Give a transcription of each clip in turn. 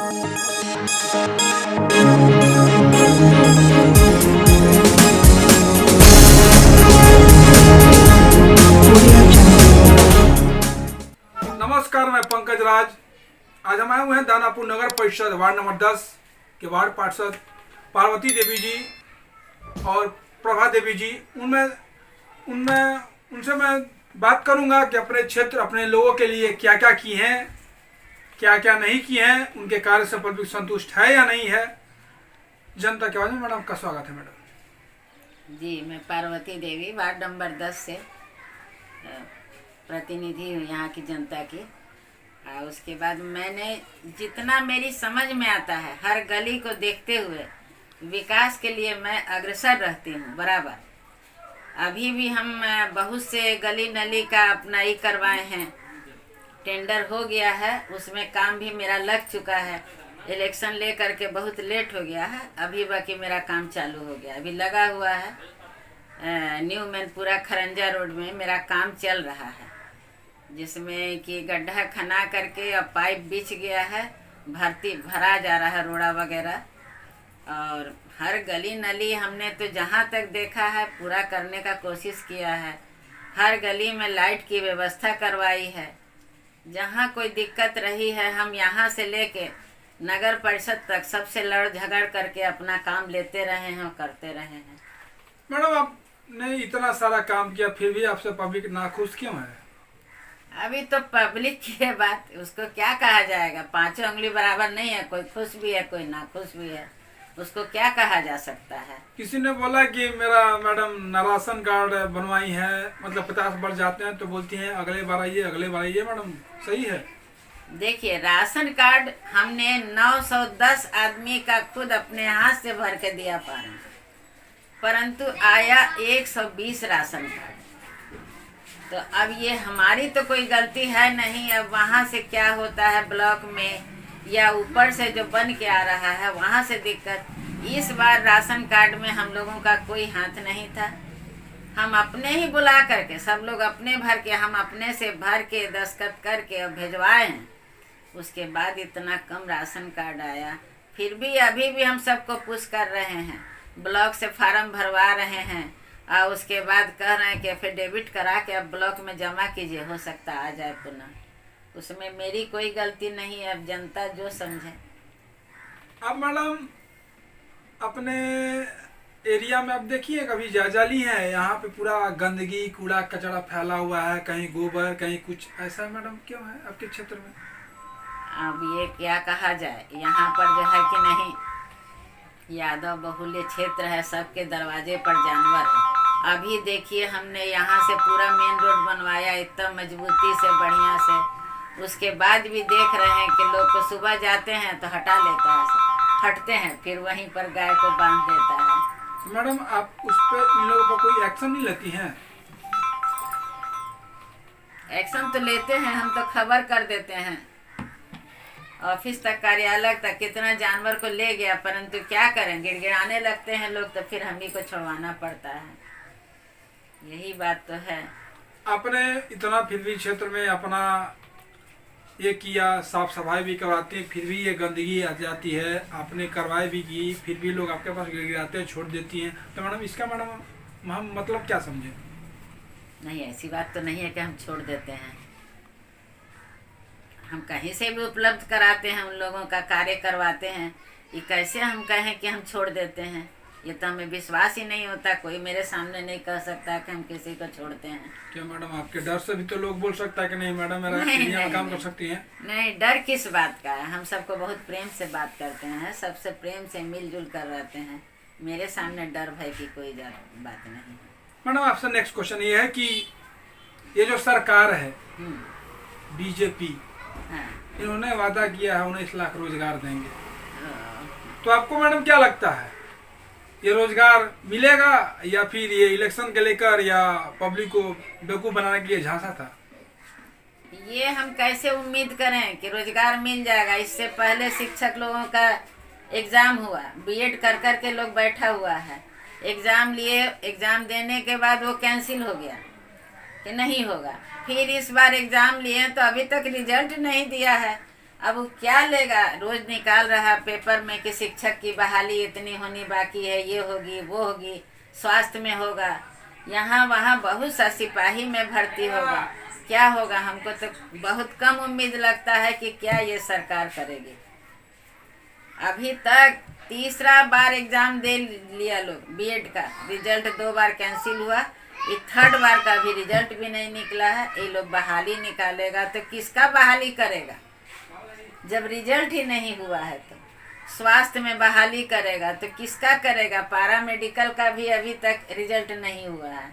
नमस्कार, मैं पंकज राज। आज हम आए हुए हैं दानापुर नगर परिषद वार्ड नंबर 10 के वार्ड पार्षद पार्वती देवी जी और प्रभा देवी जी। उनसे मैं बात करूंगा कि अपने क्षेत्र, अपने लोगों के लिए क्या क्या किए हैं, क्या क्या नहीं किए हैं, उनके कार्य से पब्लिक संतुष्ट है या नहीं है। जनता के आवाज में मैडम का स्वागत है। मैडम जी, मैं पार्वती देवी वार्ड नंबर 10 से प्रतिनिधि हूँ यहाँ की जनता की। उसके बाद मैंने जितना मेरी समझ में आता है, हर गली को देखते हुए विकास के लिए मैं अग्रसर रहती हूँ बराबर। अभी भी हम बहुत से गली नली का अपना ही करवाए हैं, टेंडर हो गया है, उसमें काम भी मेरा लग चुका है। इलेक्शन ले करके बहुत लेट हो गया है, अभी बाकी मेरा काम चालू हो गया, अभी लगा हुआ है। न्यू मैनपुरा खरंजा रोड में मेरा काम चल रहा है, जिसमें कि गड्ढा खना करके अब पाइप बिछ गया है, भरा जा रहा है रोड़ा वगैरह। और हर गली नली हमने तो जहाँ तक देखा है पूरा करने का कोशिश किया है। हर गली में लाइट की व्यवस्था करवाई है। जहाँ कोई दिक्कत रही है, हम यहाँ से लेके नगर परिषद तक सबसे लड़ झगड़ करके अपना काम लेते रहे हैं और करते रहे हैं। मैडम, आपने इतना सारा काम किया, फिर भी आपसे पब्लिक नाखुश क्यों है? अभी तो पब्लिक की बात, उसको क्या कहा जाएगा। पांचों उंगली बराबर नहीं है, कोई खुश भी है कोई नाखुश भी है, उसको क्या कहा जा सकता है। किसी ने बोला कि मेरा मैडम राशन कार्ड बनवाई है, मतलब 50 बढ़ जाते हैं तो बोलती हैं अगले बार आइए अगले बार आइए। मैडम सही है? देखिए, राशन कार्ड हमने 910 आदमी का खुद अपने हाथ से भर के दिया पारा, परंतु आया 120 राशन कार्ड। तो अब ये हमारी तो कोई गलती है नहीं। अब वहाँ से क्या होता है ब्लॉक में या ऊपर से जो बन के आ रहा है वहाँ से दिक्कत। इस बार राशन कार्ड में हम लोगों का कोई हाथ नहीं था, हम अपने ही बुला करके सब लोग अपने भर के, हम अपने से भर के दस्तखत करके और भिजवाए हैं। उसके बाद इतना कम राशन कार्ड आया। फिर भी अभी भी हम सबको पुश कर रहे हैं, ब्लॉक से फार्म भरवा रहे हैं और उसके बाद कह रहे हैं कि एफिडेविट करा के अब ब्लॉक में जमा कीजिए, हो सकता आ जाए पुनः। उसमें मेरी कोई गलती नहीं है, अब जनता जो समझे। अब मैडम, अपने एरिया में अब देखिए, कभी जायजा ली है, यहाँ पे पूरा गंदगी कूड़ा कचरा फैला हुआ है, कहीं गोबर कहीं कुछ ऐसा। मैडम क्यों है आपके क्षेत्र में? अब ये क्या कहा जाए, यहाँ पर जो है कि नहीं, यादव बहुल्य क्षेत्र है, सबके दरवाजे पर जानवर है। अभी देखिए, हमने यहाँ से पूरा मेन रोड बनवाया इतना मजबूती से, बढ़िया से। उसके बाद भी देख रहे हैं कि लोग को सुबह जाते हैं तो हटा लेता है, हटते हैं फिर वहीं पर गाय को बांध देता है। मैडम, आप उस पर इन लोगों पर कोई एक्शन नहीं लेती हैं? एक्शन तो लेते हैं, हम तो खबर कर देते हैं ऑफिस तक, कार्यालय तक। कितना जानवर को ले गया, परंतु क्या करें, गिड़गिड़ाने लगते हैं लोग तो फिर हम ही को छुड़वाना पड़ता है। यही बात तो है। आपने इतना फिर भी क्षेत्र में अपना ये किया, साफ सफाई भी करवाती है, फिर भी ये गंदगी आ जाती है, आपने करवाई भी की, फिर भी लोग आपके पास गिड़गिड़ाते हैं, छोड़ देती हैं। तो मैडम इसका मैडम हम मतलब क्या समझे? नहीं, ऐसी बात तो नहीं है कि हम छोड़ देते हैं। हम कहीं से भी उपलब्ध कराते हैं, उन लोगों का कार्य करवाते हैं। ये कैसे हम कहें कि हम छोड़ देते हैं, ये तो हमें विश्वास ही नहीं होता। कोई मेरे सामने नहीं कह सकता कि हम किसी को छोड़ते हैं। क्या मैडम, आपके डर से भी तो लोग बोल सकता है कि नहीं मैडम मेरा एरिया में काम कर सकती हैं? नहीं, डर किस बात का है, हम सबको बहुत प्रेम से बात करते हैं, सबसे प्रेम से मिलजुल कर रहते हैं। मेरे सामने डर भय की कोई बात नहीं है। मैडम, आपसे नेक्स्ट क्वेश्चन ये है कि ये जो सरकार है बीजेपी, हाँ। इन्होंने वादा किया है 19 लाख रोजगार देंगे, तो आपको मैडम क्या लगता है, ये रोजगार मिलेगा या फिर ये इलेक्शन के लेकर या पब्लिक को बेवकूफ बनाने के लिए झांसा था? ये हम कैसे उम्मीद करें कि रोजगार मिल जाएगा। इससे पहले शिक्षक लोगों का एग्जाम हुआ, बीएड कर कर के लोग बैठा हुआ है, एग्जाम लिए, एग्जाम देने के बाद वो कैंसिल हो गया कि नहीं होगा। फिर इस बार एग्जाम लिए तो अभी तक रिजल्ट नहीं दिया है, अब वो क्या लेगा, रोज निकाल रहा पेपर में कि शिक्षक की बहाली इतनी होनी बाकी है, ये होगी वो होगी, स्वास्थ्य में होगा, यहाँ वहाँ बहुत सा सिपाही में भर्ती होगा, क्या होगा। हमको तो बहुत कम उम्मीद लगता है कि क्या ये सरकार करेगी। अभी तक तीसरा बार एग्जाम दे लिया लोग, बीएड का रिजल्ट 2 बार कैंसिल हुआ, ये 3rd बार का भी रिजल्ट भी नहीं निकला है। ये लोग बहाली निकालेगा तो किसका बहाली करेगा जब रिजल्ट ही नहीं हुआ है। तो स्वास्थ्य में बहाली करेगा तो किसका करेगा, पारा मेडिकल का भी अभी तक रिजल्ट नहीं हुआ है।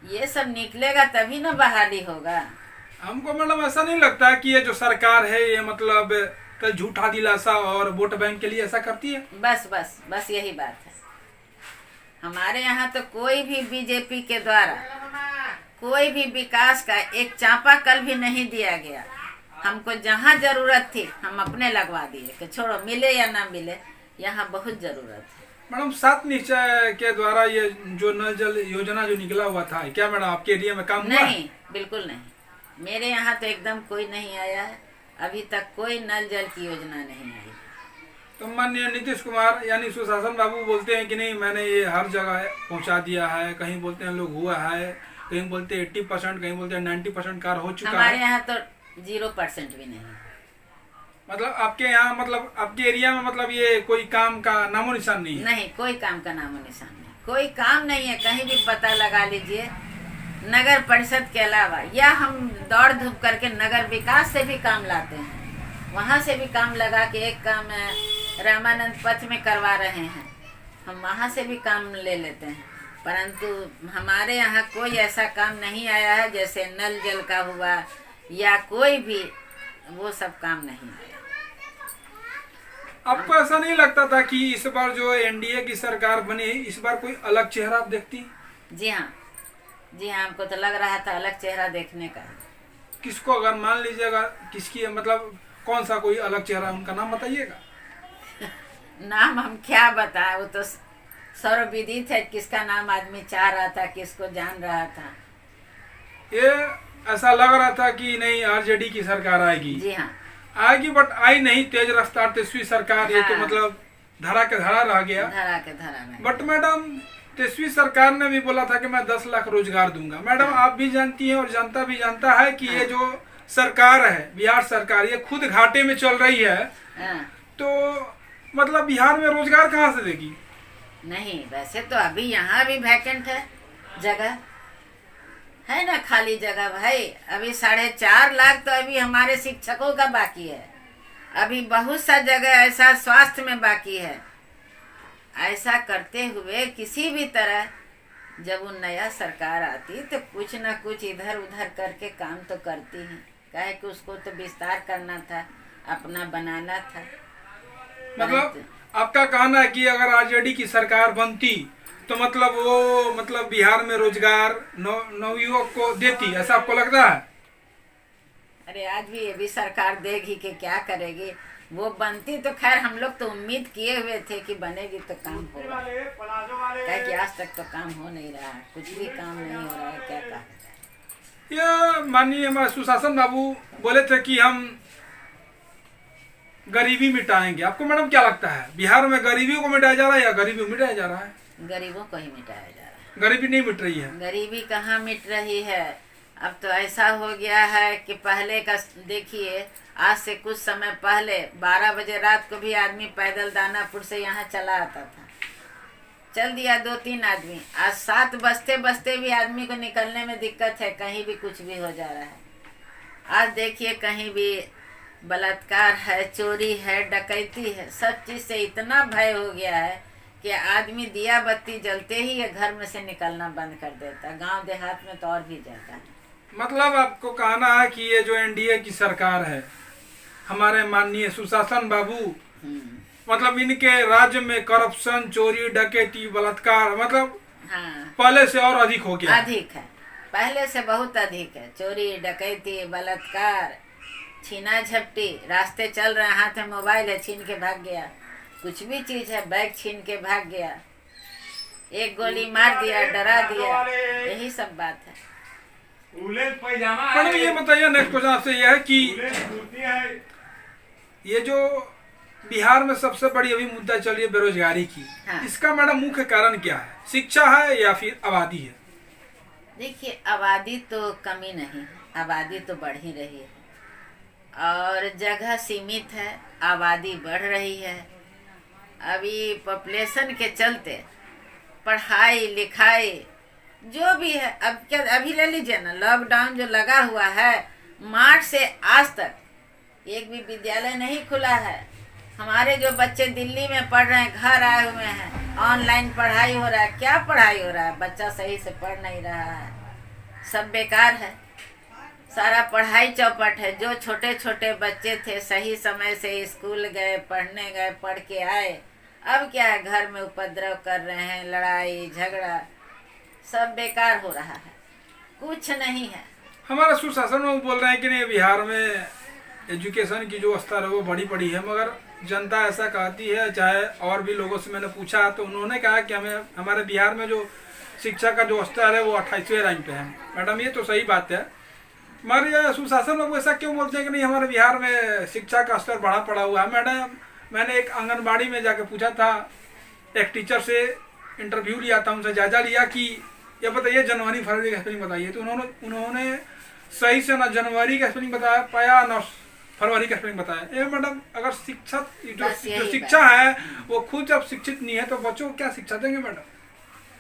ये सब निकलेगा तभी ना बहाली होगा। हमको मैडम ऐसा नहीं लगता कि ये जो सरकार है ये मतलब तो झूठा दिलासा और वोट बैंक के लिए ऐसा करती है? बस बस बस यही बात है। हमारे यहाँ तो कोई भी बीजेपी के द्वारा कोई भी विकास का एक चापाकल भी नहीं दिया गया। हमको जहाँ जरूरत थी हम अपने लगवा दिए कि छोड़ो मिले या ना मिले, यहाँ बहुत जरूरत है। मैडम 7 निश्चय के द्वारा ये जो नल जल योजना जो निकला हुआ था, क्या मैडम आपके एरिया में काम हुआ? नहीं, बिल्कुल नहीं। मेरे यहाँ तो एकदम कोई नहीं आया है, अभी तक कोई नल जल की योजना नहीं आई। तो माननीय नीतीश कुमार यानी सुशासन बाबू बोलते हैं कि नहीं मैंने ये हर जगह पहुंचा दिया है, कहीं बोलते हैं लोग हुआ है, कहीं बोलते हैं 80%, कहीं बोलते हैं 90% कार्य हो चुका है। हमारे यहाँ तो 0% भी नहीं। मतलब आपके यहाँ मतलब आपके एरिया में मतलब ये कोई काम का नामो निशान नहीं है? नहीं, कोई काम का नामो निशान नहीं, कोई काम नहीं है। कहीं भी पता लगा लीजिए, नगर परिषद के अलावा, या हम दौड़ धूप करके नगर विकास से भी काम लाते हैं, वहाँ से भी काम लगा के एक काम रामानंद पथ में करवा रहे हैं, हम वहाँ से भी काम ले लेते हैं। परंतु हमारे यहाँ कोई ऐसा काम नहीं आया है जैसे नल जल का हुआ या कोई भी वो सब काम नहीं आया। आपको ऐसा नहीं लगता था कि इस बार जो एनडीए की सरकार बनी इस बार कोई अलग चेहरा आप देखती? जी हाँ, जी हाँ, हमको तो लग रहा था अलग चेहरा देखने का। किसको अगर मान लीजिएगा किसकी मतलब कौन सा कोई अलग चेहरा, उनका नाम बताइएगा। नाम हम क्या बताएं, वो तो सर्वविदित है किसका नाम आदमी चाह रहा था, किसको जान रहा था। ये ऐसा लग रहा था कि नहीं आरजेडी की सरकार आएगी। जी हाँ, आएगी, बट आई नहीं। तेज रफ्तार तेजस्वी सरकार, ये तो हाँ। मतलब धरा के धरा रह गया। धरा के धरा में। बट मैडम तेजस्वी सरकार ने भी बोला था कि मैं 10 लाख रोजगार दूंगा। मैडम आप भी जानती हैं और जनता भी जानता है कि ये जो सरकार है बिहार सरकार, ये खुद घाटे में चल रही है। हाँ। तो मतलब बिहार में रोजगार कहाँ से देगी? नहीं, वैसे तो अभी यहाँ भी वैकेंट है, जगह है ना, खाली जगह भाई। अभी 4.5 लाख तो अभी हमारे शिक्षकों का बाकी है, अभी बहुत सा जगह ऐसा स्वास्थ्य में बाकी है। ऐसा करते हुए किसी भी तरह जब वो नया सरकार आती तो कुछ ना कुछ इधर उधर करके काम तो करती है, काहे कि उसको तो विस्तार करना था, अपना बनाना था। मतलब आपका कहना है कि अगर आरजेडी की सरकार बनती तो मतलब वो मतलब बिहार में रोजगार नवयुवक को देती, ऐसा आपको लगता है? अरे आज भी ये भी सरकार देगी कि क्या करेगी। वो बनती तो खैर हम लोग तो उम्मीद किए हुए थे कि बनेगी तो काम होगा, क्या कि आज तक तो काम हो नहीं रहा है, कुछ भी काम नहीं हो रहा है, क्या कहा जाए। ये माननीय हमारे सुशासन बाबू बोले थे कि हम गरीबी मिटाएंगे। आपको मैडम क्या लगता है बिहार में गरीबी को मिटाया जा रहा है या गरीबी मिटाया जा रहा है? गरीबों को ही मिटाया जा रहा है। गरीबी नहीं मिट रही है। गरीबी कहाँ मिट रही है। अब तो ऐसा हो गया है कि पहले का देखिए, आज से कुछ समय पहले 12 बजे रात को भी आदमी पैदल दानापुर से यहाँ चला आता था, चल दिया 2-3 आदमी। आज 7 बजते बजते भी आदमी को निकलने में दिक्कत है, कहीं भी कुछ भी हो जा रहा है। आज देखिए कहीं भी बलात्कार है, चोरी है, डकैती है, सब चीज से इतना भय हो गया है कि आदमी दिया बत्ती जलते ही ये घर में से निकलना बंद कर देता। गांव देहात में तो और भी ज्यादा है। मतलब आपको कहना है कि ये जो एनडीए की सरकार है, हमारे माननीय सुशासन बाबू, मतलब इनके राज्य में करप्शन, चोरी, डकैती, बलात्कार मतलब हाँ, पहले से और अधिक हो गया। अधिक है, पहले से बहुत अधिक है। चोरी, डकैती, बलात्कार, छीना झपटी, रास्ते चल रहे, हाथ में मोबाइल है, छीन के भाग गया। कुछ भी चीज है, बैग छीन के भाग गया, एक गोली मार दिया, डरा दिया, यही सब बात है। मैडम ये बताइए, नेक्स्ट क्वेश्चन आपसे यह है कि ये जो बिहार में सबसे बड़ी अभी मुद्दा चल रही है बेरोजगारी की, हाँ। इसका मैडम मुख्य कारण क्या है? शिक्षा है या फिर आबादी है? देखिए, आबादी तो कमी नहीं है, आबादी तो बढ़ ही रही है और जगह सीमित है, आबादी बढ़ रही है। अभी पॉपुलेशन के चलते पढ़ाई लिखाई जो भी है, अब क्या अभी ले लीजिए ना, लॉकडाउन जो लगा हुआ है, मार्च से आज तक एक भी विद्यालय नहीं खुला है। हमारे जो बच्चे दिल्ली में पढ़ रहे हैं, घर आए हुए हैं, ऑनलाइन पढ़ाई हो रहा है। क्या पढ़ाई हो रहा है? बच्चा सही से पढ़ नहीं रहा है, सब बेकार है, सारा पढ़ाई चौपट है। जो छोटे छोटे बच्चे थे सही समय से स्कूल गए, पढ़ने गए, पढ़ के आए, अब क्या है, घर में उपद्रव कर रहे हैं, लड़ाई झगड़ा, सब बेकार हो रहा है, कुछ नहीं है। हमारा सुशासन में बोल रहे हैं कि नहीं, बिहार में एजुकेशन की जो स्तर है वो बड़ी पड़ी है, मगर जनता ऐसा कहती है। चाहे और भी लोगों से मैंने पूछा तो उन्होंने कहा कि हमारे बिहार में जो शिक्षा का जो स्तर है वो 28वें रैंक पे है। मैडम ये तो सही बात है, मगर ये सुशासन लोग ऐसा क्यों बोलते हैं कि नहीं हमारे बिहार में शिक्षा का स्तर बढ़ा पड़ा हुआ है? मैडम, मैंने एक आंगनबाड़ी में जाके पूछा था, एक टीचर से इंटरव्यू लिया था, उनसे जायजा लिया कि ये बताइए जनवरी फरवरी का स्पेलिंग बताइए, तो उन्होंने सही से ना जनवरी का स्पेलिंग बता पाया ना फरवरी का स्पेलिंग बताया। ये मैडम, अगर शिक्षा जो शिक्षा है वो खुद जब शिक्षित नहीं है तो बच्चों को क्या शिक्षा देंगे मैडम?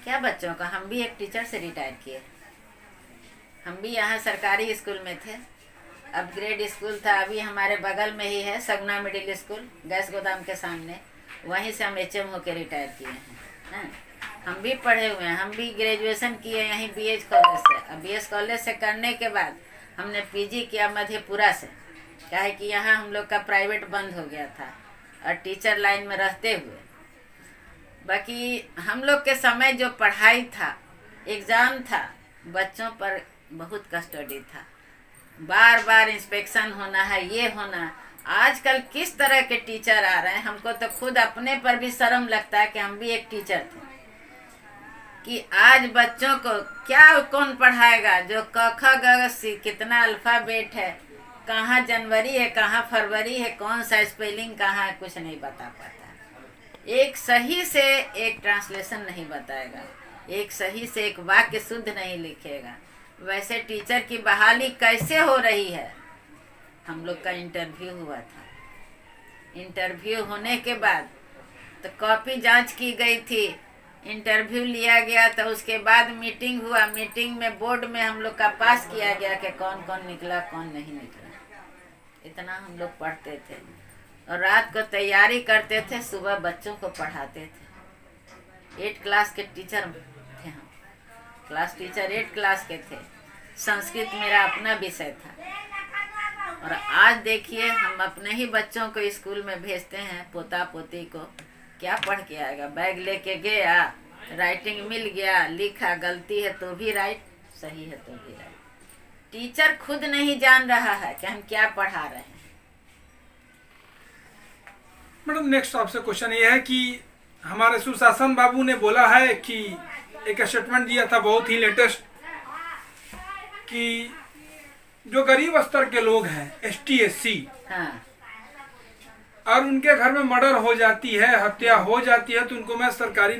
क्या बच्चों का? हम भी एक टीचर से रिटायर किए, हम भी यहाँ सरकारी स्कूल में थे, अपग्रेड स्कूल था, अभी हमारे बगल में ही है सगुना मिडिल स्कूल, गैस गोदाम के सामने, वहीं से हम HM होकर रिटायर किए हैं। हम भी पढ़े हुए हैं, हम भी ग्रेजुएशन किए यहीं BH कॉलेज से। अब BH कॉलेज से करने के बाद हमने PG किया मधेपुरा से, क्या है कि यहाँ हम लोग का प्राइवेट बंद हो गया था और टीचर लाइन में रहते हुए, बाकी हम लोग के समय जो पढ़ाई था, एग्ज़ाम था, बच्चों पर बहुत कस्टडी था, बार बार इंस्पेक्शन होना है, ये होना। आजकल किस तरह के टीचर आ रहे हैं, हमको तो खुद अपने पर भी शर्म लगता है कि हम भी एक टीचर थे, कि आज बच्चों को क्या कौन पढ़ाएगा? जो क ख ग सी कितना अल्फ़ाबेट है, कहाँ जनवरी है, कहाँ फरवरी है, कौन सा स्पेलिंग कहाँ है, कुछ नहीं बता पाता। एक सही से एक ट्रांसलेशन नहीं बताएगा, एक सही से एक वाक्य शुद्ध नहीं लिखेगा। वैसे टीचर की बहाली कैसे हो रही है? हम लोग का इंटरव्यू हुआ था, इंटरव्यू होने के बाद तो कॉपी जांच की गई थी, इंटरव्यू लिया गया, तो उसके बाद मीटिंग हुआ, मीटिंग में बोर्ड में हम लोग का पास किया गया कि कौन कौन निकला कौन नहीं निकला। इतना हम लोग पढ़ते थे और रात को तैयारी करते थे, सुबह बच्चों को पढ़ाते थे। 8 क्लास के टीचर थे हम, क्लास टीचर 8 क्लास के थे। संस्कृत मेरा अपना विषय था और आज देखिए हम अपने ही बच्चों को स्कूल में भेजते हैं, पोता पोती को, क्या पढ़ के आएगा? बैग लेके गया, राइटिंग मिल गया, लिखा, गलती है तो भी राइट, सही है तो भी राइट। टीचर खुद नहीं जान रहा है कि हम क्या पढ़ा रहे हैं। मैडम, नेक्स्ट आपसे क्वेश्चन ये है कि हमारे सुशासन बाबू ने बोला है कि एक स्टेटमेंट दिया था बहुत ही लेटेस्ट, कि जो गरीब स्तर के लोग हैं ST SC, हाँ, और उनके घर में मर्डर हो जाती है, हत्या हो जाती है, तो उनको मैं सरकारी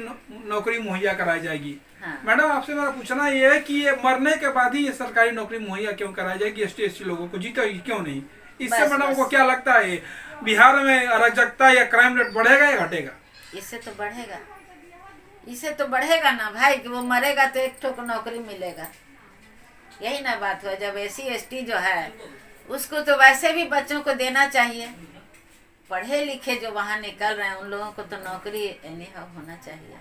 नौकरी मुहैया कराई जाएगी। हाँ। मैडम, आपसे मेरा पूछना ये है कि ये मरने के बाद ही ये सरकारी नौकरी मुहैया क्यों कराई जाएगी ST SC लोगों को, जीते क्यों नहीं? इससे मैडम को क्या लगता है, बिहार में अराजकता या क्राइम रेट बढ़ेगा या घटेगा? इससे तो बढ़ेगा, इससे तो बढ़ेगा ना भाई, कि वो मरेगा तो एक ठोक नौकरी मिलेगा, यही ना बात हुआ। जब SC ST जो है उसको तो वैसे भी बच्चों को देना चाहिए, पढ़े लिखे जो वहाँ निकल रहे हैं उन लोगों को तो नौकरी एनी हाउ होना चाहिए।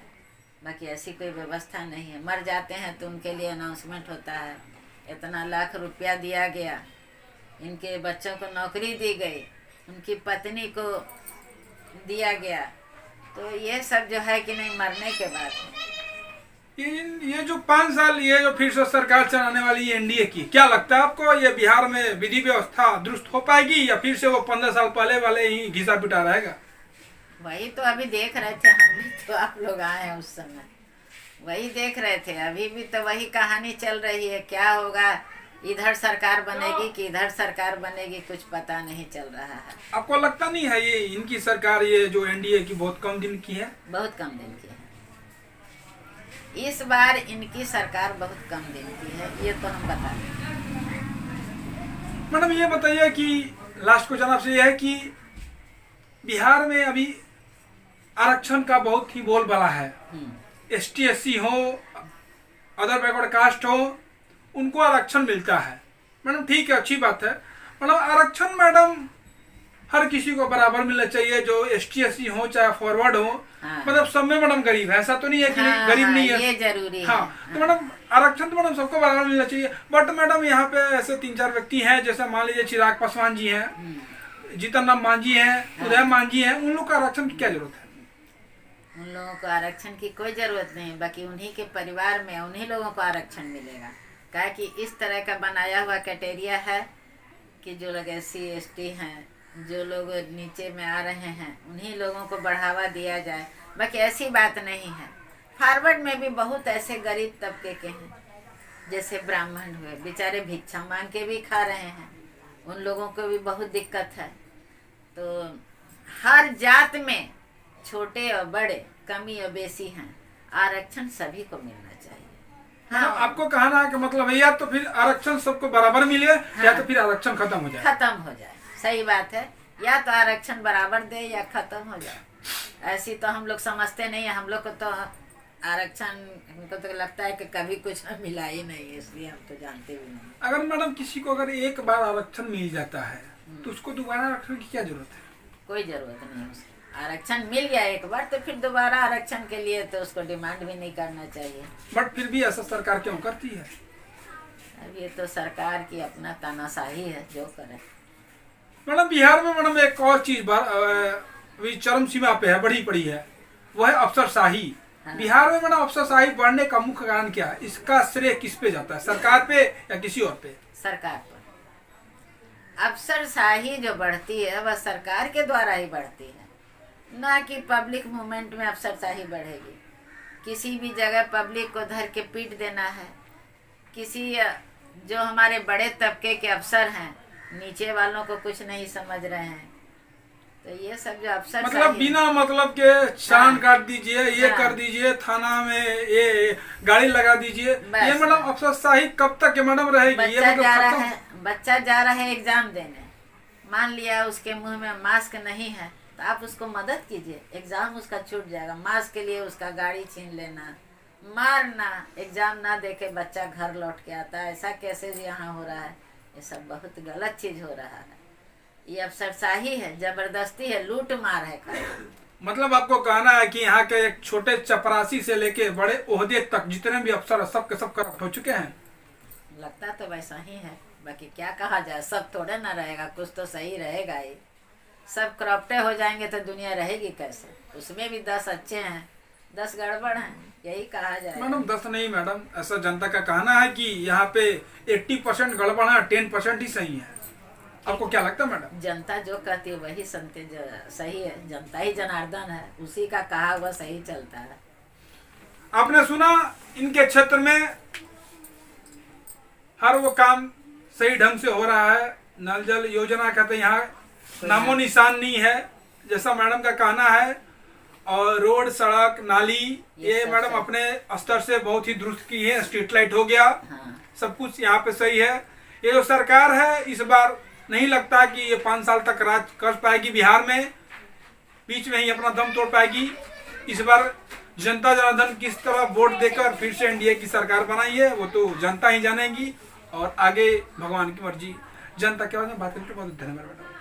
बाकी ऐसी कोई व्यवस्था नहीं है, मर जाते हैं तो उनके लिए अनाउंसमेंट होता है, इतना लाख रुपया दिया गया, इनके बच्चों को नौकरी दी गई, उनकी पत्नी को दिया गया, तो ये सब जो है कि नहीं मरने के बाद ये जो 5 साल ये जो फिर से सरकार चलाने वाली है NDA की, क्या लगता है आपको, ये बिहार में विधि व्यवस्था दुरुस्त हो पाएगी या फिर से वो 15 साल पहले वाले ही घिसा पिटा रहेगा? वही तो अभी देख रहे थे हम भी, तो आप लोग आए हैं उस समय, वही देख रहे थे, अभी भी तो वही कहानी चल रही है। क्या होगा इधर सरकार बनेगी कि इधर सरकार बनेगी कुछ पता नहीं चल रहा है। आपको लगता नहीं है ये इनकी सरकार, ये जो एनडीए की, बहुत कम दिन की है? बहुत कम दिन की है इस बार इनकी सरकार, बहुत कम दिन की है, ये तो हम बता दें। मैडम ये बताइए कि लास्ट क्वेश्चन आपसे ये है कि बिहार में अभी आरक्षण का बहुत ही बोलबाला है। एसटी एससी हो, अदर बैकवर्ड कास्ट हो, उनको आरक्षण मिलता है। मैडम ठीक है, अच्छी बात है। मैडम आरक्षण मैडम हर किसी को बराबर मिलना चाहिए, जो एसटी एससी हो चाहे फॉरवर्ड हो। हाँ। मतलब सब में मैडम गरीब है, ऐसा तो नहीं है कि गरीब नहीं है, ये जरूरी है। हाँ, तो मैडम आरक्षण तो मैडम सबको बराबर मिलना चाहिए। बट मैडम यहाँ पे ऐसे 3-4 व्यक्ति हैं, जैसे मान लीजिए चिराग पासवान जी हैं, जीतन राम मांझी हैं, उदय मांझी हैं, उन लोग का आरक्षण की क्या जरूरत है? उन लोगों को आरक्षण की कोई जरूरत नहीं, बाकी उन्हीं के परिवार में उन्हीं लोगों को आरक्षण मिलेगा। क्या कि इस तरह का बनाया हुआ क्राइटेरिया है कि जो लोग SC ST हैं, जो लोग नीचे में आ रहे हैं, उन्हीं लोगों को बढ़ावा दिया जाए। बाकी ऐसी बात नहीं है। फॉरवर्ड में भी बहुत ऐसे गरीब तबके के हैं, जैसे ब्राह्मण हुए, बेचारे भिक्षा मांग के भी खा रहे हैं, उन लोगों को भी बहुत दिक्कत है। तो हर जात में छोटे और बड़े, कमी और बेसी हैं, आरक्षण सभी को मिलना चाहिए। हाँ, आपको कहना है कि मतलब है या तो फिर आरक्षण सबको बराबर मिले, हाँ, या तो फिर आरक्षण खत्म हो जाए। खत्म हो जाए, सही बात है। या तो आरक्षण बराबर दे या खत्म हो जाए। ऐसी तो हम लोग समझते नहीं है। हम लोग को तो आरक्षण, हमको तो लगता है कि कभी कुछ मिला ही नहीं, इसलिए हम तो जानते भी नहीं। अगर मैडम किसी को अगर एक बार आरक्षण मिल जाता है तो उसको दोबारा आरक्षण की क्या जरूरत है? कोई जरूरत नहीं उसकी। आरक्षण मिल गया एक बार तो फिर दोबारा आरक्षण के लिए तो उसको डिमांड भी नहीं करना चाहिए। बट फिर भी ऐसा सरकार क्यों करती है? अब ये तो सरकार की अपना तानाशाही है, जो करे। मैडम बिहार में मैडम एक और चीज अभी चरम सीमा पे है, बढ़ी पड़ी है, वह है अफसरशाही। हाँ। बिहार में मैडम अफसरशाही बढ़ने का मुख्य कारण क्या है? इसका श्रेय किस पे जाता है, सरकार पे या किसी और पे? सरकार पर। अफसरशाही जो बढ़ती है वह सरकार के द्वारा ही बढ़ती है, ना कि पब्लिक मूवमेंट में अफसरशाही बढ़ेगी। किसी भी जगह पब्लिक को धर के पीट देना है, किसी जो हमारे बड़े तबके के अफसर हैं, नीचे वालों को कुछ नहीं समझ रहे हैं, तो ये सब जो अफसर मतलब बिना मतलब के चालान हाँ। काट दीजिए, ये हाँ। कर दीजिए, थाना में ये गाड़ी लगा दीजिए, बस। ये मैडम अफसरशाही कब तक ये मैडम रहेगी? ये मतलब बच्चा जा रहा है एग्जाम देने, मान लिया उसके मुंह में मास्क नहीं है तो आप उसको मदद कीजिए, एग्जाम उसका छूट जाएगा। मास्क के लिए उसका गाड़ी छीन लेना, मारना, एग्जाम ना देके बच्चा घर लौट के आता है, ऐसा कैसे यहाँ हो रहा है? ये सब बहुत गलत चीज हो रहा है। ये अफसरशाही है, जबरदस्ती है, लूट मार है। मतलब आपको कहना है कि यहाँ के एक छोटे चपरासी से लेके बड़े ओहदे तक जितने भी अफसर है, सब के सब करप्ट हो चुके हैं। लगता तो वैसा ही है, बाकी क्या कहा जाए, सब थोड़े ना रहेगा, कुछ तो सही रहेगा ही। सब करप्टे हो जाएंगे तो दुनिया रहेगी कैसे? उसमें भी 10 अच्छे हैं, 10 गड़बड़ हैं, यही कहा जाए। मैडम 10 नहीं मैडम, ऐसा जनता का कहना है कि यहाँ पे 80% गड़बड़ है, 10% ही सही है। आपको क्या लगता है मैडम? जनता जो कहती है वही सही है। जनता ही जनार्दन है, उसी का कहा हुआ सही चलता है। आपने सुना इनके क्षेत्र में हर वो काम सही ढंग से हो रहा है। नल जल योजना कहते यहाँ नामो निशान नहीं है, जैसा मैडम का कहना है। और रोड, सड़क, नाली ये मैडम अपने स्तर से बहुत ही दुरुस्त की है। स्ट्रीट लाइट हो गया, हाँ। सब कुछ यहाँ पे सही है। ये जो सरकार है इस बार नहीं लगता कि ये 5 साल तक राज कर पाएगी बिहार में, बीच में ही अपना दम तोड़ पाएगी। इस बार जनता जनार्दन किस तरह वोट देकर फिर से एनडीए की सरकार बनाई है वो तो जनता ही जानेगी, और आगे भगवान की मर्जी। जनता के बारे में बात करके बहुत धन्यवाद मैडम।